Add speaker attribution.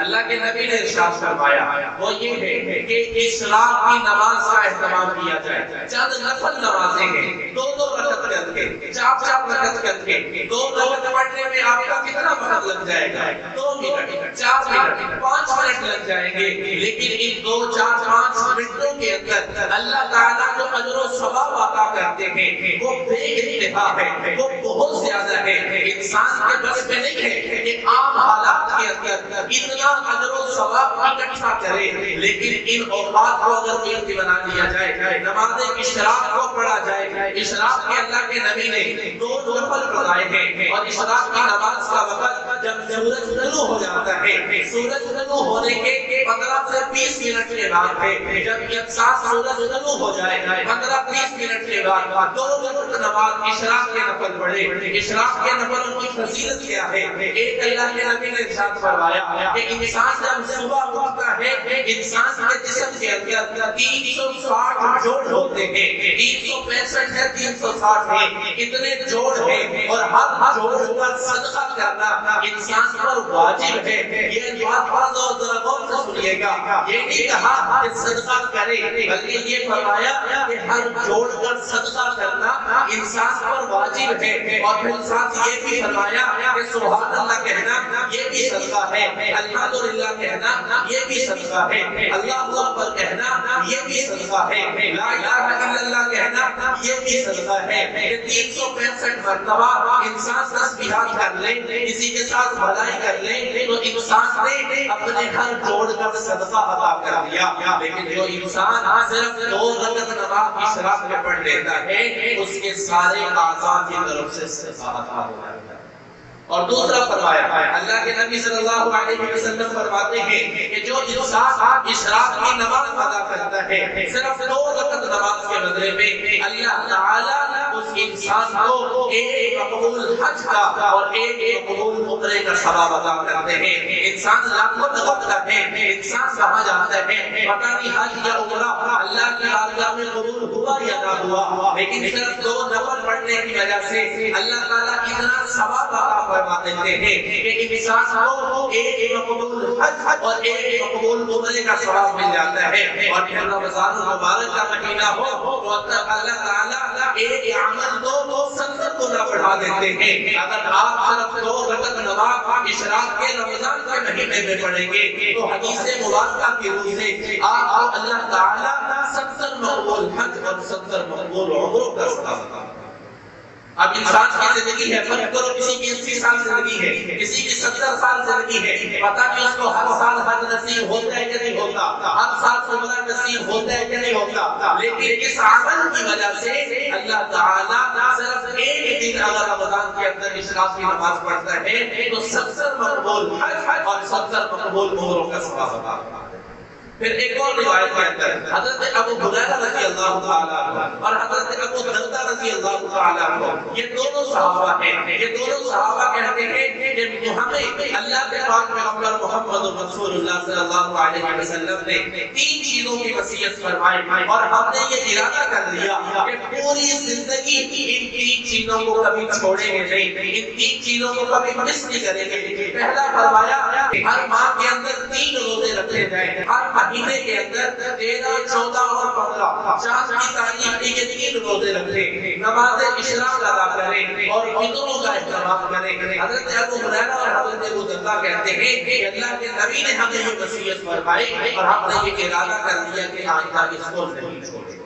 Speaker 1: اللہ کے نبی نے ارشاد فرمایا وہ یہ ہے کہ اشراق کی نماز کا اہتمام کیا جائے. چند نفل نمازیں ہیں, 2 رکعت کر کے 4 رکعت کر کے 2 رکعت پڑھنے میں آپ کا کتنا وقت لگ جائے گا؟ 2 منٹ, 4 منٹ, 5 منٹ لگ جائیں گے. لیکن ان 2, 4, 5 منٹوں کے اندر اللہ تعالیٰ جو اجر و ثواب عطا کرتے ہیں وہ بے انتہا ہے, وہ بہت زیادہ ہے. انسان کے بس میں نہیں ہے کہ عام حالات کے اندر اتنا اجر و ثواب اکٹھا کرے, لیکن ان اوقات کو اگر قیمتی بنا لیا جائے, نماز اشراق کو پڑھا جائے. اشراق کے اللہ کے نبی نے 2 نفل پڑھائے ہیں, اور اشراق کی نماز کا وقت جب سورج طلوع ہو جاتا ہے, سورج طلوع ہونے کے 15 سے 20 منٹ کے بعد ہے. جب یکساں سورج طلوع ہو جائے 15-20 منٹ کے بعد 2 وقت نماز اشراق کے نفل پڑھے. اشراق کے نفل کی فضیلت کیا ہے؟ ایک اللہ کے نبی نے ارشاد فرمایا کہ انسان جب صبح اٹھتا ہے, انسان کے جسم کے اندر 360 جوڑ ہوتے ہیں, 365 ہے, 360 ہے, اتنے جوڑ ہیں, اور ہر جوڑ پر صدقہ کرنا انسان پر واجب ہے. یہ بات بہت ذرا غور سے سنیے گا, یہ نہیں کہا کہ صدقہ کرے, بلکہ یہ فرمایا کہ ہر جوڑ پر صدقہ کرنا انسان پر واجب ہے. اور پھر ساتھ یہ بھی فرمایا کہ سبحان اللہ کہنا یہ بھی صدقہ ہے, الحمدللہ کہنا یہ بھی صدقہ ہے, اللہ اکبر کہنا یہ بھی صدقہ ہے, لا الہ الا اللہ کہنا یہ بھی صدقہ ہے. یہ 365 مرتبہ انسان تسبیحات کر لے, کسی کے ساتھ بھلائی کر لے, تو انسان نے اپنے گھر جوڑ کر صدقہ عطا کر دیا. لیکن جو انسان صرف 2 رکعت نماز اشراق میں پڑھ لیتا ہے, اس کے سارے اعضاء کی طرف سے صدقہ عطا ہو جاتا ہے. اور دوسرا فرمایا اللہ کے نبی صلی اللہ علیہ وسلم فرماتے ہیں کہ جو انسان اشراق کی نماز ادا کرتا ہے صرف 2 رکعت نماز کے بدلے میں, اللہ تعالیٰ اس انسان کو ایک مقبول حج کا اور ایک مقبول عمرے کا ثواب عطا کرتے ہیں. انسان لاکھوں دغتا ہے, انسان کہاں جاتا ہے پتہ نہیں حج یا عمرہ اللہ کی بارگاہ میں قبول ہوا یا نہ ہوا, لیکن صرف 2 نفل پڑھنے کی وجہ سے اللہ تعالیٰ اتنا ثواب عطا فرما دیتے ہیں کہ انسان کو ایک مقبول حج اور ایک مقبول عمرے کا ثواب مل جاتا ہے. اور پھر رمضان المبارک کا مہینہ ہو تو اللہ تعالیٰ ایک عمل کو 70 گنا بڑھا دیتے ہیں. اگر آپ صرف 2 رکعت نماز اشراق کے رمضان کے مہینے میں پڑھیں گے تو حدیث مبارکہ کی روح سے آپ کو اللہ تعالیٰ 70 مقبول حج اور 70 مقبول عمروں کا ثواب عطا. اب انسان کی زندگی ہے, فرق کرو, کسی کی 80 سال زندگی ہے, کسی کی 70 سال زندگی ہے, پتہ نہیں اس کو ہر سال حج نصیب ہوتا ہے کہ نہیں ہوتا, ہر سال عمرہ نصیب ہوتا ہے کہ نہیں ہوتا, لیکن اس عمل کی وجہ سے اللہ تعالیٰ صرف ایک دن اگر رمضان کے اندر اشراق کی نماز پڑھتا ہے تو 70 مقبول حج اور 70 مقبول عمروں کا ثواب عطا. پھر ایک اور روایت کے اندر حضرت ابو ہریرہ رضی اللہ تعالیٰ عنہ اور حضرت ابو درداء رضی اللہ تعالیٰ عنہ, یہ دونوں صحابہ ہیں, یہ دونوں صحابہ کہتے ہیں کہ ہمیں اللہ کے پاک پیغمبر محمد رسول اللہ صلی اللہ علیہ وسلم نے 3 چیزوں کی وصیت فرمائی, اور ہم نے یہ ارادہ کر لیا کہ پوری زندگی ان 3 چیزوں کو کبھی چھوڑیں گے نہیں, ان 3 چیزوں کو کبھی مس نہیں کریں گے. پہلا فرمایا کہ ہر ماہ کے اندر 3 روزے رکھے جائیں, ہر مہینے کے اندر 13, 14 اور 15 چاند کی تاریخ کے 3 روزے رکھیں, نماز اشراق ادا کریں اور فطروں کا اہتمام کریں. حضرت ابو ہریرہ اور حضرت ابو درداء کہتے ہیں کہ اللہ کے نبی نے ہمیں یہ وصیت فرمائی اور ہم نے یہ ارادہ کر لیا کہ آئندہ اس کو نہیں چھوڑیں.